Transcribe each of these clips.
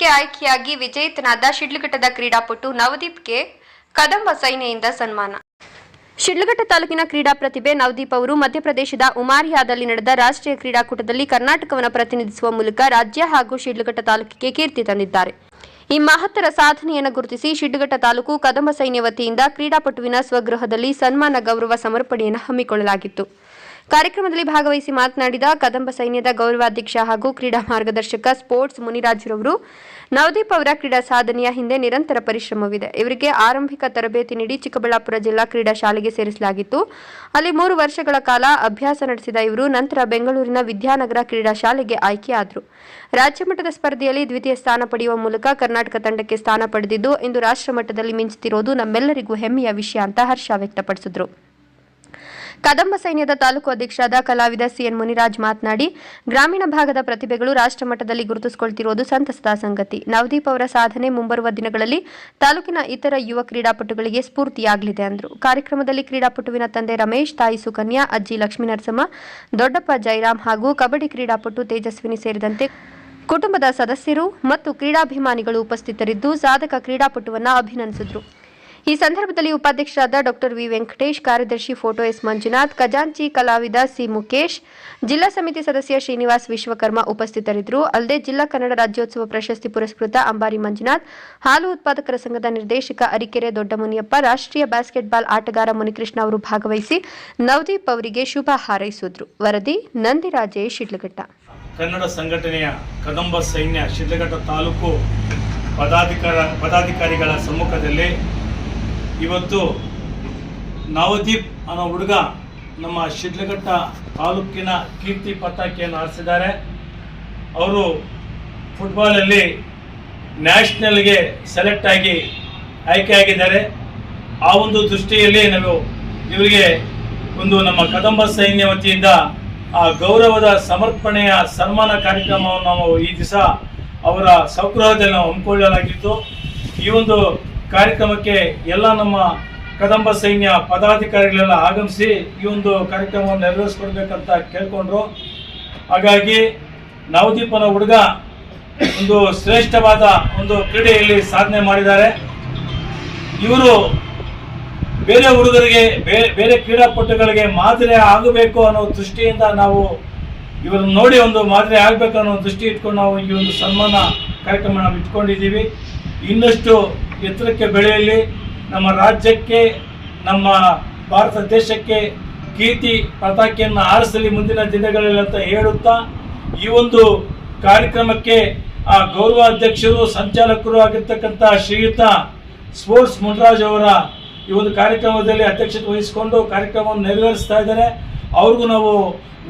ಕ್ರೀಡಾಕೂಟಕ್ಕೆ ಆಯ್ಕೆಯಾಗಿ ವಿಜೇತನಾದ ಶಿಡ್ಲಘಟ್ಟದ ಕ್ರೀಡಾಪಟು ನವದೀಪ್ಗೆ ಕದಂಬ ಸೇನೆಯಿಂದ ಸನ್ಮಾನ. ಶಿಡ್ಲಘಟ್ಟ ತಾಲೂಕಿನ ಕ್ರೀಡಾ ಪ್ರತಿಭೆ ನವದೀಪ್ ಅವರು ಮಧ್ಯಪ್ರದೇಶದ ಉಮಾರಿಯಾದಲ್ಲಿ ನಡೆದ ರಾಷ್ಟ್ರೀಯ ಕ್ರೀಡಾಕೂಟದಲ್ಲಿ ಕರ್ನಾಟಕವನ್ನು ಪ್ರತಿನಿಧಿಸುವ ಮೂಲಕ ರಾಜ್ಯ ಹಾಗೂ ಶಿಡ್ಲಘಟ್ಟ ತಾಲೂಕಿಗೆ ಕೀರ್ತಿ ತಂದಿದ್ದಾರೆ. ಈ ಮಹತ್ತರ ಸಾಧನೆಯನ್ನು ಗುರುತಿಸಿ ಶಿಡ್ಲಘಟ್ಟ ತಾಲೂಕು ಕದಂಬ ಸೈನ್ಯ ವತಿಯಿಂದ ಕ್ರೀಡಾಪಟುವಿನ ಸ್ವಗೃಹದಲ್ಲಿ ಸನ್ಮಾನ ಗೌರವ ಸಮರ್ಪಣೆಯನ್ನು ಹಮ್ಮಿಕೊಳ್ಳಲಾಗಿತ್ತು. ಕಾರ್ಯಕ್ರಮದಲ್ಲಿ ಭಾಗವಹಿಸಿ ಮಾತನಾಡಿದ ಕದಂಬ ಸೈನ್ಯದ ಗೌರವಾಧ್ಯಕ್ಷ ಹಾಗೂ ಕ್ರೀಡಾ ಮಾರ್ಗದರ್ಶಕ ಸ್ಪೋರ್ಟ್ಸ್ ಮುನಿರಾಜ್ರವರು, ನವದೀಪ್ ಅವರ ಕ್ರೀಡಾ ಸಾಧನೆಯ ಹಿಂದೆ ನಿರಂತರ ಪರಿಶ್ರಮವಿದೆ. ಇವರಿಗೆ ಆರಂಭಿಕ ತರಬೇತಿ ನೀಡಿ ಚಿಕ್ಕಬಳ್ಳಾಪುರ ಜಿಲ್ಲಾ ಕ್ರೀಡಾ ಶಾಲೆಗೆ ಸೇರಿಸಲಾಗಿತ್ತು. ಅಲ್ಲಿ 3 ವರ್ಷಗಳ ಕಾಲ ಅಭ್ಯಾಸ ನಡೆಸಿದ ಇವರು ನಂತರ ಬೆಂಗಳೂರಿನ ವಿದ್ಯಾನಗರ ಕ್ರೀಡಾ ಶಾಲೆಗೆ ಆಯ್ಕೆಯಾದರು. ರಾಜ್ಯ ಮಟ್ಟದ ಸ್ಪರ್ಧೆಯಲ್ಲಿ ದ್ವಿತೀಯ ಸ್ಥಾನ ಪಡೆಯುವ ಮೂಲಕ ಕರ್ನಾಟಕ ತಂಡಕ್ಕೆ ಸ್ಥಾನ ಪಡೆದಿದ್ದು ಇಂದು ರಾಷ್ಟ್ರ ಮಟ್ಟದಲ್ಲಿ ಮಿಂಚುತ್ತಿರುವುದು ನಮ್ಮೆಲ್ಲರಿಗೂ ಹೆಮ್ಮೆಯ ವಿಷಯ ಅಂತ ಹರ್ಷ ವ್ಯಕ್ತಪಡಿಸಿದರು. ಕದಂಬ ಸೈನ್ಯದ ತಾಲೂಕು ಅಧ್ಯಕ್ಷರಾದ ಕಲಾವಿದ ಸಿಎನ್ ಮುನಿರಾಜ್ ಮಾತನಾಡಿ, ಗ್ರಾಮೀಣ ಭಾಗದ ಪ್ರತಿಭೆಗಳು ರಾಷ್ಟ್ರ ಮಟ್ಟದಲ್ಲಿ ಗುರುತಿಸಿಕೊಳ್ಳುತ್ತಿರುವುದು ಸಂತಸದ ಸಂಗತಿ. ನವದೀಪ್ ಅವರ ಸಾಧನೆ ಮುಂಬರುವ ದಿನಗಳಲ್ಲಿ ತಾಲೂಕಿನ ಇತರ ಯುವ ಕ್ರೀಡಾಪಟುಗಳಿಗೆ ಸ್ಫೂರ್ತಿಯಾಗಲಿದೆ ಎಂದರು. ಕಾರ್ಯಕ್ರಮದಲ್ಲಿ ಕ್ರೀಡಾಪಟುವಿನ ತಂದೆ ರಮೇಶ್, ತಾಯಿ ಸುಕನ್ಯಾ, ಅಜ್ಜಿ ಲಕ್ಷ್ಮೀನರಸಮ್ಮ, ದೊಡ್ಡಪ್ಪ ಜಯರಾಮ್ ಹಾಗೂ ಕಬಡ್ಡಿ ಕ್ರೀಡಾಪಟು ತೇಜಸ್ವಿನಿ ಸೇರಿದಂತೆ ಕುಟುಂಬದ ಸದಸ್ಯರು ಮತ್ತು ಕ್ರೀಡಾಭಿಮಾನಿಗಳು ಉಪಸ್ಥಿತರಿದ್ದು ಸಾಧಕ ಕ್ರೀಡಾಪಟುವನ್ನು ಅಭಿನಂದಿಸಿದರು. ಈ ಸಂದರ್ಭದಲ್ಲಿ ಉಪಾಧ್ಯಕ್ಷರಾದ ಡಾಕ್ಟರ್ ವಿ ವೆಂಕಟೇಶ್, ಕಾರ್ಯದರ್ಶಿ ಫೋಟೋ ಎಸ್ ಮಂಜುನಾಥ್, ಖಜಾಂಚಿ ಕಲಾವಿದ ಸಿ ಮುಕೇಶ್, ಜಿಲ್ಲಾ ಸಮಿತಿ ಸದಸ್ಯ ಶ್ರೀನಿವಾಸ್ ವಿಶ್ವಕರ್ಮ ಉಪಸ್ಥಿತರಿದ್ದರು. ಅಲ್ಲದೆ ಜಿಲ್ಲಾ ಕನ್ನಡ ರಾಜ್ಯೋತ್ಸವ ಪ್ರಶಸ್ತಿ ಪುರಸ್ಕೃತ ಅಂಬಾರಿ ಮಂಜುನಾಥ್, ಹಾಲು ಉತ್ಪಾದಕರ ಸಂಘದ ನಿರ್ದೇಶಕ ಅರಿಕೆರೆ ದೊಡ್ಡಮುನಿಯಪ್ಪ, ರಾಷ್ಟ್ರೀಯ ಬ್ಯಾಸ್ಕೆಟ್ಬಾಲ್ ಆಟಗಾರ ಮುನಿಕೃಷ್ಣ ಅವರು ಭಾಗವಹಿಸಿ ನವದೀಪ್ ಅವರಿಗೆ ಶುಭ ಹಾರೈಸಿದರು. ವರದಿ ನಂದಿರಾಜೇಶ್, ಶಿಡ್ಲಘಟ್ಟ. ಕನ್ನಡ ಸಂಘಟನೆಯ ಕದಂಬ ಸೈನ್ಯ ಶಿಡ್ಲಘಟ್ಟ ತಾಲೂಕು ಪದಾಧಿಕಾರಿಗಳ ಸಮ್ಮುಖದಲ್ಲಿ ಇವತ್ತು ನವದೀಪ್ ಅನ್ನೋ ಹುಡುಗ ನಮ್ಮ ಶಿಡ್ಲಘಟ್ಟ ತಾಲೂಕಿನ ಕೀರ್ತಿ ಪತಾಕೆಯನ್ನು ಹಾರಿಸಿದ್ದಾರೆ. ಅವರು ಫುಟ್ಬಾಲಲ್ಲಿ ನ್ಯಾಷನಲ್ಗೆ ಸೆಲೆಕ್ಟ್ ಆಗಿ ಆಯ್ಕೆಯಾಗಿದ್ದಾರೆ. ಆ ಒಂದು ದೃಷ್ಟಿಯಲ್ಲಿ ನಾವು ಇವರಿಗೆ ಒಂದು ನಮ್ಮ ಕದಂಬ ಸೈನ್ಯ ವತಿಯಿಂದ ಆ ಗೌರವದ ಸಮರ್ಪಣೆಯ ಸನ್ಮಾನ ಕಾರ್ಯಕ್ರಮವನ್ನು ನಾವು ಈ ದಿವಸ ಅವರ ಸ್ವಗೃಹದಲ್ಲಿ ನಾವು ಹಮ್ಮಿಕೊಳ್ಳಲಾಗಿತ್ತು. ಈ ಒಂದು ಕಾರ್ಯಕ್ರಮಕ್ಕೆ ಎಲ್ಲ ನಮ್ಮ ಕದಂಬ ಸೈನ್ಯ ಪದಾಧಿಕಾರಿಗಳೆಲ್ಲ ಆಗಮಿಸಿ ಈ ಒಂದು ಕಾರ್ಯಕ್ರಮವನ್ನು ನೆರವೇರಿಸ್ಕೊಡ್ಬೇಕಂತ ಕೇಳ್ಕೊಂಡ್ರು. ಹಾಗಾಗಿ ನವದೀಪನ ಹುಡುಗ ಒಂದು ಶ್ರೇಷ್ಠವಾದ ಒಂದು ಕ್ರೀಡೆಯಲ್ಲಿ ಸಾಧನೆ ಮಾಡಿದ್ದಾರೆ. ಇವರು ಬೇರೆ ಹುಡುಗರಿಗೆ ಬೇರೆ ಕ್ರೀಡಾಪಟುಗಳಿಗೆ ಮಾದರಿ ಆಗಬೇಕು ಅನ್ನೋ ದೃಷ್ಟಿಯಿಂದ ನಾವು ಇವರನ್ನು ನೋಡಿ ಒಂದು ಮಾದರಿ ಆಗಬೇಕು ಅನ್ನೋ ದೃಷ್ಟಿ ಇಟ್ಕೊಂಡು ನಾವು ಈ ಒಂದು ಸನ್ಮಾನ ಕಾರ್ಯಕ್ರಮ ನಾವು ಇಟ್ಕೊಂಡಿದ್ದೀವಿ. ಇನ್ನಷ್ಟು ಎತ್ತರಕ್ಕೆ ಬೆಳೆಯಲಿ, ನಮ್ಮ ರಾಜ್ಯಕ್ಕೆ, ನಮ್ಮ ಭಾರತ ದೇಶಕ್ಕೆ ಕೀರ್ತಿ ಪತಾಕೆಯನ್ನು ಹಾರಿಸಲಿ ಮುಂದಿನ ದಿನಗಳಲ್ಲಿ ಅಂತ ಹೇಳುತ್ತಾ, ಈ ಒಂದು ಕಾರ್ಯಕ್ರಮಕ್ಕೆ ಆ ಗೌರವಾಧ್ಯಕ್ಷರು ಸಂಚಾಲಕರು ಆಗಿರ್ತಕ್ಕಂಥ ಶ್ರೀಯುತ ಸ್ಪೋರ್ಟ್ಸ್ ಮುನಿರಾಜ್ ಅವರ ಈ ಒಂದು ಕಾರ್ಯಕ್ರಮದಲ್ಲಿ ಅಧ್ಯಕ್ಷತೆ ವಹಿಸಿಕೊಂಡು ಕಾರ್ಯಕ್ರಮವನ್ನು ನೆರವೇರಿಸ್ತಾ ಇದ್ದಾರೆ. ಅವ್ರಿಗೂ ನಾವು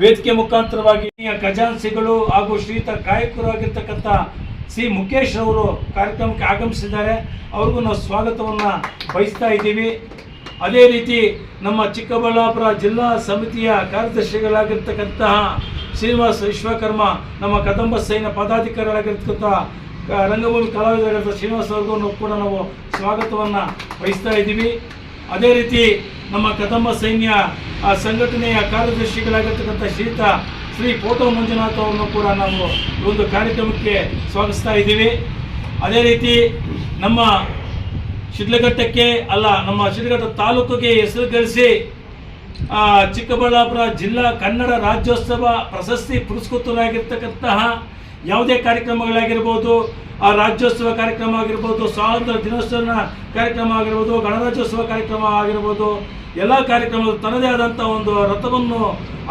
ವೇದಿಕೆ ಮುಖಾಂತರವಾಗಿ ಖಜಾನ್ಸಿಗಳು ಹಾಗೂ ಶ್ರೀಯುತ ಗಾಯಕರು ಆಗಿರ್ತಕ್ಕಂಥ ಸಿ ಮುಕೇಶ್ ಅವರು ಕಾರ್ಯಕ್ರಮಕ್ಕೆ ಆಗಮಿಸಿದ್ದಾರೆ. ಅವ್ರಿಗೂ ನಾವು ಸ್ವಾಗತವನ್ನು ಬಯಸ್ತಾ ಇದ್ದೀವಿ. ಅದೇ ರೀತಿ ನಮ್ಮ ಚಿಕ್ಕಬಳ್ಳಾಪುರ ಜಿಲ್ಲಾ ಸಮಿತಿಯ ಕಾರ್ಯದರ್ಶಿಗಳಾಗಿರ್ತಕ್ಕಂತಹ ಶ್ರೀನಿವಾಸ್ ವಿಶ್ವಕರ್ಮ, ನಮ್ಮ ಕದಂಬ ಸೈನ್ಯ ಪದಾಧಿಕಾರಿಗಳಾಗಿರ್ತಕ್ಕಂಥ ರಂಗಭೂಮಿ ಕಲಾವಿದರಾಗಿರ್ತ ಶ್ರೀನಿವಾಸ್ ಅವ್ರಿಗೂ ಕೂಡ ನಾವು ಸ್ವಾಗತವನ್ನು ಬಯಸ್ತಾ ಇದ್ದೀವಿ. ಅದೇ ರೀತಿ ನಮ್ಮ ಕದಂಬ ಸೈನ್ಯ ಸಂಘಟನೆಯ ಕಾರ್ಯದರ್ಶಿಗಳಾಗಿರ್ತಕ್ಕಂಥ ಶ್ರೀ ಫೋಟೋ ಮಂಜುನಾಥ್ ಅವರನ್ನು ಕೂಡ ನಾವು ಈ ಒಂದು ಕಾರ್ಯಕ್ರಮಕ್ಕೆ ಸ್ವಾಗತಿಸ್ತಾ ಇದ್ದೀವಿ. ಅದೇ ರೀತಿ ನಮ್ಮ ಶಿಡ್ಲಘಟ್ಟಕ್ಕೆ ಅಲ್ಲ, ನಮ್ಮ ಶಿಡ್ಲಘಟ್ಟ ತಾಲೂಕಿಗೆ ಹೆಸರು ಗಳಿಸಿ ಚಿಕ್ಕಬಳ್ಳಾಪುರ ಜಿಲ್ಲಾ ಕನ್ನಡ ರಾಜ್ಯೋತ್ಸವ ಪ್ರಶಸ್ತಿ ಪುರಸ್ಕೃತರಾಗಿರ್ತಕ್ಕಂತಹ ಯಾವುದೇ ಕಾರ್ಯಕ್ರಮಗಳಾಗಿರ್ಬೋದು, ಆ ರಾಜ್ಯೋತ್ಸವ ಕಾರ್ಯಕ್ರಮ ಆಗಿರ್ಬೋದು, ಸ್ವಾತಂತ್ರ್ಯ ದಿನೋತ್ಸವ ಕಾರ್ಯಕ್ರಮ ಆಗಿರ್ಬೋದು, ಗಣರಾಜ್ಯೋತ್ಸವ ಕಾರ್ಯಕ್ರಮ ಆಗಿರ್ಬೋದು, ಎಲ್ಲ ಕಾರ್ಯಕ್ರಮಗಳು ತನ್ನದೇ ಆದಂಥ ಒಂದು ರಥವನ್ನು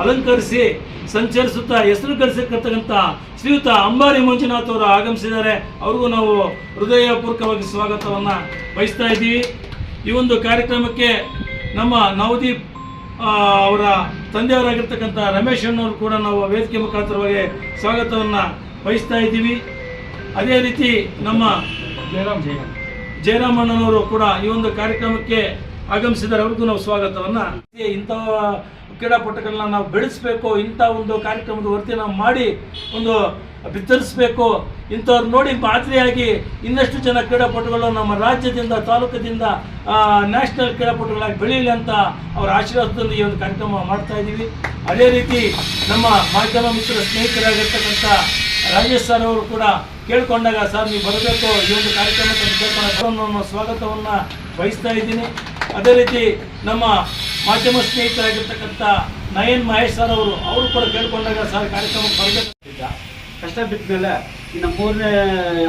ಅಲಂಕರಿಸಿ ಸಂಚರಿಸುತ್ತಾ ಹೆಸರು ಗಳಿಸಿರ್ತಕ್ಕಂಥ ಶ್ರೀಯುತ ಅಂಬಾರಿ ಮಂಜುನಾಥ್ ಅವರು ಆಗಮಿಸಿದ್ದಾರೆ. ಅವ್ರಿಗೂ ನಾವು ಹೃದಯಪೂರ್ವಕವಾಗಿ ಸ್ವಾಗತವನ್ನು ಬಯಸ್ತಾ ಇದ್ದೀವಿ. ಈ ಒಂದು ಕಾರ್ಯಕ್ರಮಕ್ಕೆ ನಮ್ಮ ನವದೀಪ್ ಅವರ ತಂದೆಯವರಾಗಿರ್ತಕ್ಕಂಥ ರಮೇಶ್ ಅಣ್ಣವರು ಕೂಡ ನಾವು ವೇದಿಕೆ ಮುಖಾಂತರವಾಗಿ ಸ್ವಾಗತವನ್ನು ಬಯಸ್ತಾ ಇದ್ದೀವಿ. ಅದೇ ರೀತಿ ನಮ್ಮ ಜಯರಾಮ್ ಅಣ್ಣನವರು ಕೂಡ ಈ ಒಂದು ಕಾರ್ಯಕ್ರಮಕ್ಕೆ ಆಗಮಿಸಿದ್ದಾರೆ. ಅವ್ರಿಗೂ ನಾವು ಸ್ವಾಗತವನ್ನು. ಇಂತಹ ಕ್ರೀಡಾಪಟುಗಳನ್ನ ನಾವು ಬೆಳೆಸಬೇಕು, ಇಂಥ ಒಂದು ಕಾರ್ಯಕ್ರಮದ ವೃತ್ತಿ ನಾವು ಮಾಡಿ ಒಂದು ಬಿತ್ತರಿಸಬೇಕು. ಇಂಥವ್ರು ನೋಡಿ ಮಾದರಿಯಾಗಿ ಇನ್ನಷ್ಟು ಜನ ಕ್ರೀಡಾಪಟುಗಳು ನಮ್ಮ ರಾಜ್ಯದಿಂದ ತಾಲೂಕದಿಂದ ನ್ಯಾಷನಲ್ ಕ್ರೀಡಾಪಟುಗಳಾಗಿ ಬೆಳೆಯಲಿ ಅಂತ ಅವರ ಆಶೀರ್ವಾದದಿಂದ ಈ ಒಂದು ಕಾರ್ಯಕ್ರಮ ಮಾಡ್ತಾ ಇದ್ದೀವಿ. ಅದೇ ರೀತಿ ನಮ್ಮ ಮಾಧ್ಯಮ ಮಿತ್ರ ಸ್ನೇಹಿತರಾಗಿರ್ತಕ್ಕಂಥ ರಾಜೇಶ್ ಸರ್ ಅವರು ಕೂಡ ಕೇಳ್ಕೊಂಡಾಗ ಸರ್ ನೀವು ಬರಬೇಕು ಈ ಒಂದು ಕಾರ್ಯಕ್ರಮಕ್ಕೆ ಅಂತ ಕೇಳ್ಕೊಂಡ ಸ್ವಾಗತವನ್ನು ಬಯಸ್ತಾ ಇದ್ದೀನಿ. ಅದೇ ರೀತಿ ನಮ್ಮ ಮಾಧ್ಯಮ ಸ್ನೇಹಿತರಾಗಿರ್ತಕ್ಕಂಥ ನಯನ್ ಮಹೇಶ್ ಸರ್ ಅವರು ಕೂಡ ಕೇಳ್ಕೊಂಡಾಗ ಸರ್ ಕಾರ್ಯಕ್ರಮಕ್ಕೆ ಬರಬೇಕಿದ್ದ. ಕಷ್ಟ ಬಿದ್ದ ಮೇಲೆ ಇನ್ನು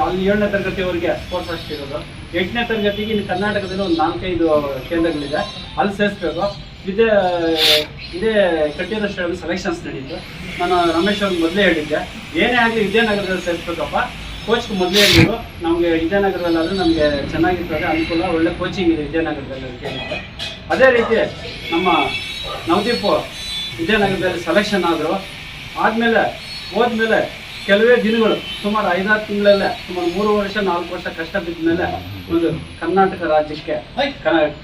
7ನೇ ತರಗತಿವರೆಗೆ ಸ್ಪೋರ್ಟ್ಸ್ ಅಷ್ಟಿರೋದು. 8ನೇ ತರಗತಿಗೆ ಇನ್ನು ಕರ್ನಾಟಕದಲ್ಲಿ ಒಂದು 4-5 ಕೇಂದ್ರಗಳಿದೆ, ಅಲ್ಲಿ ಸೇರಿಸ್ಬೇಕು. ಇದೇ ಕಟ್ಟಿರೋ ಸೆಲೆಕ್ಷನ್ಸ್ ನಡೀತು. ನಾನು ರಮೇಶ್ ಅವ್ರಿಗೆ ಮೊದಲೇ ಹೇಳಿದ್ದೆ, ಏನೇ ಆಗಲಿ ವಿದ್ಯಾನಗರದಲ್ಲಿ ಸೇರಿಸ್ಬೇಕಪ್ಪ. ಕೋಚ್ಗೆ ಮೊದಲೇ ಹೇಳಿದ್ರು, ನಮಗೆ ವಿದ್ಯಾನಗರದಲ್ಲಾದರೆ ನಮಗೆ ಚೆನ್ನಾಗಿರ್ತದೆ, ಅನುಕೂಲ, ಒಳ್ಳೆ ಕೋಚಿಂಗ್ ಇದೆ ವಿದ್ಯಾನಗರದಲ್ಲಿ ಅಂತ ಹೇಳಿದ್ದೆ. ಅದೇ ರೀತಿ ನಮ್ಮ ನವದೀಪ್ ವಿದ್ಯಾನಗರದಲ್ಲಿ ಸೆಲೆಕ್ಷನ್ ಆದರು. ಹೋದ್ಮೇಲೆ ಕೆಲವೇ ದಿನಗಳು, ಸುಮಾರು 5-6 ತಿಂಗಳಲ್ಲೇ, ಸುಮಾರು 3 ವರ್ಷ 4 ವರ್ಷ ಕಷ್ಟ ಬಿದ್ದ ಮೇಲೆ ಒಂದು ಕರ್ನಾಟಕ ರಾಜ್ಯಕ್ಕೆ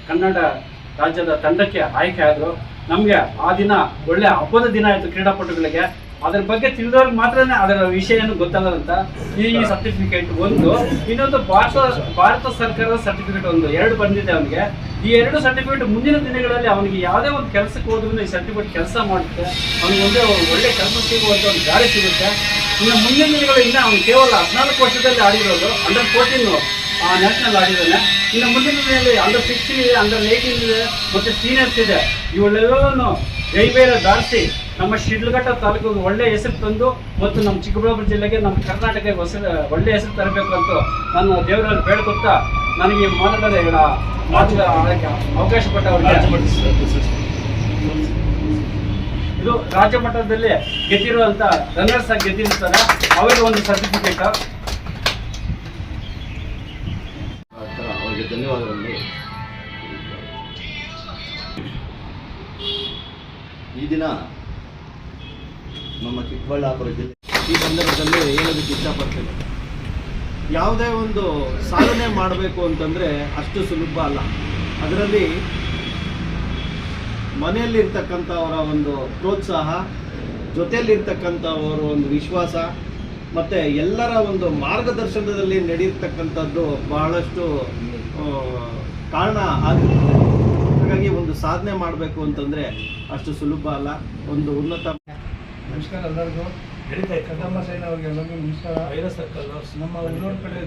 ಕನ್ನಡ ರಾಜ್ಯದ ತಂಡಕ್ಕೆ ಆಯ್ಕೆ ಆದರು. ನಮಗೆ ಆ ದಿನ ಒಳ್ಳೆ ಹಬ್ಬದ ದಿನ ಆಯಿತು ಕ್ರೀಡಾಪಟುಗಳಿಗೆ. ಅದ್ರ ಬಗ್ಗೆ ತಿಳಿದವ್ರಿಗೆ ಮಾತ್ರನೇ ಅದರ ವಿಷಯ ಏನು ಗೊತ್ತಾಗದಂತ ಈ ಸರ್ಟಿಫಿಕೇಟ್ ಒಂದು, ಇನ್ನೊಂದು ಭಾರತ ಸರ್ಕಾರದ ಸರ್ಟಿಫಿಕೇಟ್ ಒಂದು, 2 ಬಂದಿದೆ ಅವನಿಗೆ. ಈ 2 ಸರ್ಟಿಫಿಕೇಟ್ ಮುಂದಿನ ದಿನಗಳಲ್ಲಿ ಅವನಿಗೆ ಯಾವುದೇ ಒಂದು ಕೆಲಸಕ್ಕೆ ಹೋದ್ರೂ ಈ ಸರ್ಟಿಫಿಕೇಟ್ ಕೆಲಸ ಮಾಡುತ್ತೆ. ಅವನಿಗೆ ಒಂದೇ ಒಳ್ಳೆ ಕೆಲಸ ಸಿಗುವಂಥ ಒಂದು ದಾರಿ ಸಿಗುತ್ತೆ. ಇನ್ನು ಮುಂದಿನ ದಿನಗಳಿಂದ ಅವನು ಕೇವಲ 14 ವರ್ಷದಲ್ಲಿ ಆಡಿರೋದು, ಅಂಡರ್-14 ನ್ಯಾಷನಲ್ ಆಡಿದ್ದಾನೆ. ಇನ್ನು ಮುಂದಿನ ದಿನದಲ್ಲಿ ಅಂಡರ್-16 ಇದೆ, ಅಂಡರ್-18 ಇದೆ, ಮತ್ತು ಸೀನಿಯರ್ಸ್ ಇದೆ. ಇವುಗಳೆಲ್ಲವನ್ನು ಜೈಬೇರ ದಾಟಿಸಿ ನಮ್ಮ ಶಿಡ್ಲಘಟ್ಟ ತಾಲೂಕಿಗೆ ಒಳ್ಳೆ ಹೆಸರು ತಂದು ಮತ್ತು ನಮ್ಮ ಚಿಕ್ಕಬಳ್ಳಾಪುರ ಜಿಲ್ಲೆಗೆ, ನಮ್ಮ ಕರ್ನಾಟಕಕ್ಕೆ ಒಳ್ಳೆ ಹೆಸರು ತರಬೇಕು ಅಂತ ನಾನು ದೇವರಲ್ಲಿ ಬೇಡ್ಕೊತಾ ನನಗೆ ಮಾತುಗಳ ಅವಕಾಶ ಕೊಟ್ಟವರಿಗೆ ಇದು ರಾಜ್ಯ ಮಟ್ಟದಲ್ಲಿ ಗೆದ್ದಿರುವಂಥ ರನ್ನರ್ಸ್ ಆಗಿ ಗೆದ್ದಿರ್ತಾರೆ, ಅವರಿಗೆ ಒಂದು ಸರ್ಟಿಫಿಕೇಟ್. ಅವರಿಗೆ ಧನ್ಯವಾದಗಳು. ಈ ದಿನ ನಮ್ಮ ಚಿಕ್ಕಬಳ್ಳಾಪುರ ಜಿಲ್ಲೆ ಈ ಸಂದರ್ಭದಲ್ಲಿ ಹೇಳೋದಕ್ಕೆ ಇಷ್ಟಪಡ್ತೇನೆ. ಯಾವುದೇ ಒಂದು ಸಾಧನೆ ಮಾಡಬೇಕು ಅಂತಂದರೆ ಅಷ್ಟು ಸುಲಭ ಅಲ್ಲ. ಅದರಲ್ಲಿ ಮನೆಯಲ್ಲಿರ್ತಕ್ಕಂಥವರ ಒಂದು ಪ್ರೋತ್ಸಾಹ, ಜೊತೆಯಲ್ಲಿರ್ತಕ್ಕಂಥವರ ಒಂದು ವಿಶ್ವಾಸ ಮತ್ತು ಎಲ್ಲರ ಒಂದು ಮಾರ್ಗದರ್ಶನದಲ್ಲಿ ನಡೆಯತಕ್ಕಂಥದ್ದು ಬಹಳಷ್ಟು ಕಾರಣ ಆಗುತ್ತೆ. ಹಾಗಾಗಿ ಒಂದು ಸಾಧನೆ ಮಾಡಬೇಕು ಅಂತಂದರೆ ಅಷ್ಟು ಸುಲಭ ಅಲ್ಲ. ಒಂದು ಉನ್ನತ ನಮಸ್ಕಾರ ಎಲ್ಲರಿಗೂ. ಕದಂಬ ಸೈನ್ ಅವ್ರಿಗೆ ಎಲ್ಲರಿಗೂ ನಮಸ್ಕಾರ. ನಮ್ಮ ಉಳ್ಳೂರು ಕಡೆ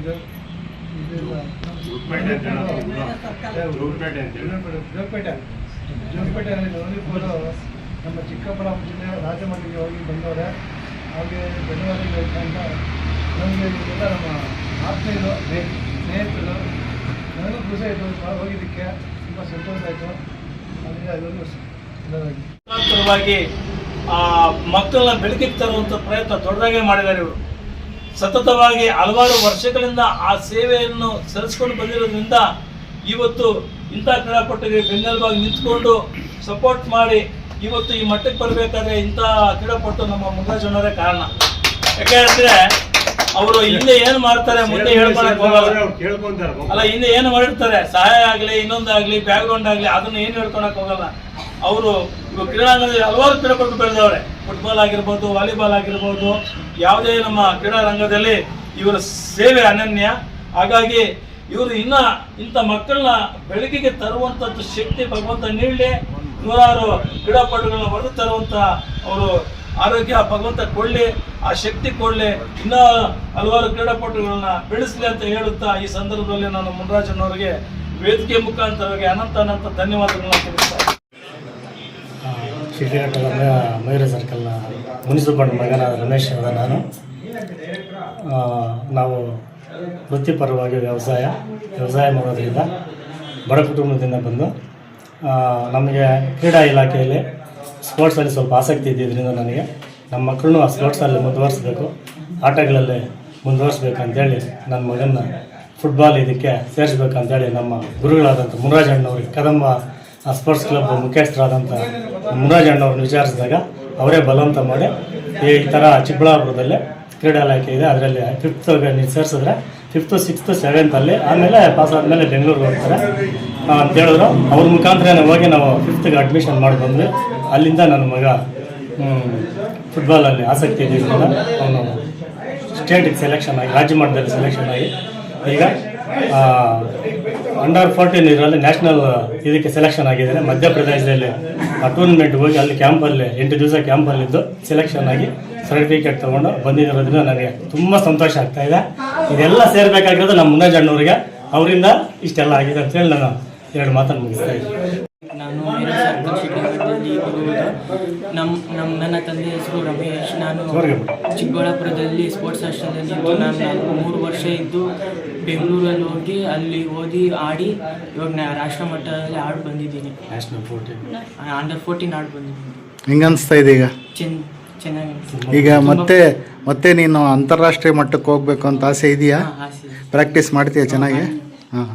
ಜೋಗಪೇಟೆಯಲ್ಲಿ ನವದೀಪರು ನಮ್ಮ ಚಿಕ್ಕಬಳ್ಳಾಪುರ ಜಿಲ್ಲೆ ರಾಜಮಂಡ್ರಿಗೆ ಹೋಗಿ ಬಂದವರೆ. ಹಾಗೆ ಧನ್ಯವಾದಗಳು ಅಂತ ನಮಗೆ ಇದೆಲ್ಲ ನಮ್ಮ ಆತ್ಮೀಯರು, ಸ್ನೇಹಿತರು, ನನಗೂ ಖುಷಿ ಆಯಿತು ಹೋಗಿದ್ದಕ್ಕೆ, ತುಂಬ ಸಂತೋಷ ಆಯಿತು. ಅದರಿಂದ ಎಲ್ಲರಿಗೂ ನಿರಂತರವಾಗಿ ಮಕ್ಕಳನ್ನ ಬೆಳಕಿಗೆ ತರುವಂಥ ಪ್ರಯತ್ನ ದೊಡ್ಡದಾಗೆ ಮಾಡಿದ್ದಾರೆ ಇವರು. ಸತತವಾಗಿ ಹಲವಾರು ವರ್ಷಗಳಿಂದ ಆ ಸೇವೆಯನ್ನು ಸಲ್ಲಿಸ್ಕೊಂಡು ಬಂದಿರೋದ್ರಿಂದ ಇವತ್ತು ಇಂಥ ಕ್ರೀಡಾಪಟುಗಳಿಗೆ ಬೆನ್ನೆಲುಬಾಗಿ ನಿಂತ್ಕೊಂಡು ಸಪೋರ್ಟ್ ಮಾಡಿ ಇವತ್ತು ಈ ಮಟ್ಟಕ್ಕೆ ಬರಬೇಕಾದ್ರೆ ಇಂಥ ಕ್ರೀಡಾಪಟು ನಮ್ಮ ಮುರುಘರಾಜಣ್ಣವರೇ ಕಾರಣ. ಯಾಕೆಂದ್ರೆ ಅವರು ಹಿಂದೆ ಏನು ಮಾಡ್ತಾರೆ ಮುಂದೆ ಹೇಳ್ಕೊಳಕ್ ಹೋಗಲ್ಲ ಅಲ್ಲ, ಹಿಂದೆ ಏನು ಮಾಡಿರ್ತಾರೆ, ಸಹಾಯ ಆಗಲಿ ಇನ್ನೊಂದಾಗಲಿ ಬ್ಯಾಕ್ಗ್ರೌಂಡ್ ಆಗಲಿ, ಅದನ್ನು ಏನು ಹೇಳ್ಕೊಳಕ್ ಹೋಗಲ್ಲ. ಅವರು ಇವಾಗ ಕ್ರೀಡಾಂಗಣದಲ್ಲಿ ಹಲವಾರು ಕ್ರೀಡಾಪಟು ಬೆಳೆದವ್ರೆ. ಫುಟ್ಬಾಲ್ ಆಗಿರ್ಬೋದು, ವಾಲಿಬಾಲ್ ಆಗಿರ್ಬೋದು, ಯಾವುದೇ ನಮ್ಮ ಕ್ರೀಡಾ ರಂಗದಲ್ಲಿ ಇವರ ಸೇವೆ ಅನನ್ಯ. ಹಾಗಾಗಿ ಇವರು ಇಂಥ ಮಕ್ಕಳನ್ನ ಬೆಳಕಿಗೆ ತರುವಂಥದ್ದು ಶಕ್ತಿ ಭಗವಂತ ನೀಡಲಿ. ನೂರಾರು ಕ್ರೀಡಾಪಟುಗಳನ್ನ ಹೊರದು ತರುವಂಥ ಅವರು ಆರೋಗ್ಯ ಭಗವಂತ ಕೊಡಲಿ, ಆ ಶಕ್ತಿ ಕೊಡಲಿ, ಇನ್ನೂ ಹಲವಾರು ಕ್ರೀಡಾಪಟುಗಳನ್ನ ಬೆಳೆಸಲಿ ಅಂತ ಹೇಳುತ್ತಾ ಈ ಸಂದರ್ಭದಲ್ಲಿ ನಾನು ಮುನ್ರಾಜಣ್ಣವರಿಗೆ ವೇದಿಕೆ ಮುಖಾಂತರವಾಗಿ ಅನಂತ ಧನ್ಯವಾದಗಳನ್ನ ತಿಳಿಸ್ತಾರೆ. ಶಿಡ್ಲಘಟ್ಟದ ಮಯೂರ ಸರ್ಕಲ್ನ ಮುನಿಸಿಪಲ್ ಮಗನಾದ ರಮೇಶ್ ಅದ ನಾನು. ನಾವು ವೃತ್ತಿಪರವಾಗಿ ವ್ಯವಸಾಯ ಮಾಡೋದ್ರಿಂದ ಬಡ ಕುಟುಂಬದಿಂದ ಬಂದು ನಮಗೆ ಕ್ರೀಡಾ ಇಲಾಖೆಯಲ್ಲಿ ಸ್ಪೋರ್ಟ್ಸಲ್ಲಿ ಸ್ವಲ್ಪ ಆಸಕ್ತಿ ಇದ್ದಿದ್ದರಿಂದ ನನಗೆ ನಮ್ಮ ಮಕ್ಕಳನ್ನು ಆ ಸ್ಪೋರ್ಟ್ಸಲ್ಲಿ ಮುಂದುವರಿಸಬೇಕು, ಆಟಗಳಲ್ಲಿ ಮುಂದುವರಿಸ್ಬೇಕಂತೇಳಿ ನನ್ನ ಮಗನ ಫುಟ್ಬಾಲ್ ಇದಕ್ಕೆ ಸೇರಿಸ್ಬೇಕಂತೇಳಿ ನಮ್ಮ ಗುರುಗಳಾದಂಥ ಮುನ್ರಾಜಣ್ಣವ್ರಿಗೆ, ಕದಂಬ ಸ್ಪೋರ್ಟ್ಸ್ ಕ್ಲಬ್ ಮುಖ್ಯಸ್ಥರಾದಂಥ ಮುನ್ರಾಜಣ್ಣವ್ರನ್ನ ವಿಚಾರಿಸಿದಾಗ ಅವರೇ ಬಲವಂತ ಮಾಡಿ ಈ ಥರ ಚಿಕ್ಕಬಳ್ಳಾಪುರದಲ್ಲಿ ಕ್ರೀಡಾ ಇಲಾಖೆ ಇದೆ, ಅದರಲ್ಲಿ 5th ನೀವು ಸೇರಿಸಿದ್ರೆ 5th 6th 7th ಅಲ್ಲಿ, ಆಮೇಲೆ ಪಾಸ್ ಆದಮೇಲೆ ಬೆಂಗಳೂರಿಗೆ ಹೋಗ್ತಾರೆ ಅಂತ ಹೇಳಿದ್ರು. ಅವ್ರ ಮುಖಾಂತರ ಹೋಗಿ ನಾವು 5th ಅಡ್ಮಿಷನ್ ಮಾಡಿ ಬಂದ್ವಿ. ಅಲ್ಲಿಂದ ನನ್ನ ಮಗ ಫುಟ್ಬಾಲಲ್ಲಿ ಆಸಕ್ತಿ ಇದ್ದಿದ್ದರಿಂದ ಅವನು ಸ್ಟೇಟಿಗೆ ಸೆಲೆಕ್ಷನ್ ಆಗಿ, ರಾಜ್ಯ ಮಟ್ಟದಲ್ಲಿ ಸೆಲೆಕ್ಷನ್ ಆಗಿ ಈಗ ಅಂಡರ್ 14 ಇದರಲ್ಲಿ ನ್ಯಾಷನಲ್ ಇದಕ್ಕೆ ಸೆಲೆಕ್ಷನ್ ಆಗಿದ್ದೇನೆ. ಮಧ್ಯಪ್ರದೇಶದಲ್ಲಿ ಆ ಟೂರ್ನಮೆಂಟ್ಗೆ ಹೋಗಿ ಅಲ್ಲಿ ಕ್ಯಾಂಪಲ್ಲಿ 8 ದಿವಸ ಕ್ಯಾಂಪಲ್ಲಿದ್ದು ಸೆಲೆಕ್ಷನ್ ಆಗಿ ಸರ್ಟಿಫಿಕೇಟ್ ತೊಗೊಂಡು ಬಂದಿರೋದ್ರಿಂದ ನನಗೆ ತುಂಬ ಸಂತೋಷ ಆಗ್ತಾ ಇದೆ. ಇದೆಲ್ಲ ಸೇರಬೇಕಾಗಿರೋದು ನಮ್ಮ ಮುನ್ನಜ್ ಅಣ್ಣವ್ರಿಗೆ, ಅವರಿಂದ ಇಷ್ಟೆಲ್ಲ ಆಗಿದೆ ಅಂತೇಳಿ ನಾನು 2 ಮಾತನ್ನು ಮುಗಿಸ್ತಾ ಇದ್ದೀನಿ. ನಾನು ಮೇರೆ ಸರ್ಕಲ್ ಶಿಡ್ಲಘಟ್ಟದಲ್ಲಿ ಬರುವುದು. ನನ್ನ ತಂದೆ ಹೆಸರು ರಮೇಶ್. ನಾನು ಚಿಕ್ಕಬಳ್ಳಾಪುರದಲ್ಲಿ ಸ್ಪೋರ್ಟ್ಸ್ ಹಾಸ್ಟೆಲಲ್ಲಿ ಇದ್ದು ನಾನು 3 ವರ್ಷ ಇದ್ದು ಬೆಂಗಳೂರಲ್ಲಿ ಹೋಗಿ ಅಲ್ಲಿ ಓದಿ ಆಡಿ ಇವಾಗ ರಾಷ್ಟ್ರ ಮಟ್ಟದಲ್ಲಿ ಆಡಿ ಬಂದಿದ್ದೀನಿ. ಅಂಡರ್ 14 ಆಡಿ ಬಂದಿದ್ದೀನಿ. ಹೆಂಗೆ ಅನಿಸ್ತಾ ಇದೆ ಈಗ? ಚೆನ್ನಾಗಿ ಈಗ ಮತ್ತೆ ನೀನು ಅಂತಾರಾಷ್ಟ್ರೀಯ ಮಟ್ಟಕ್ಕೆ ಹೋಗ್ಬೇಕು ಅಂತ ಆಸೆ ಇದೆಯಾ? ಆಸೆ. ಪ್ರಾಕ್ಟೀಸ್ ಮಾಡ್ತೀಯಾ ಚೆನ್ನಾಗಿ? ಹಾಂ.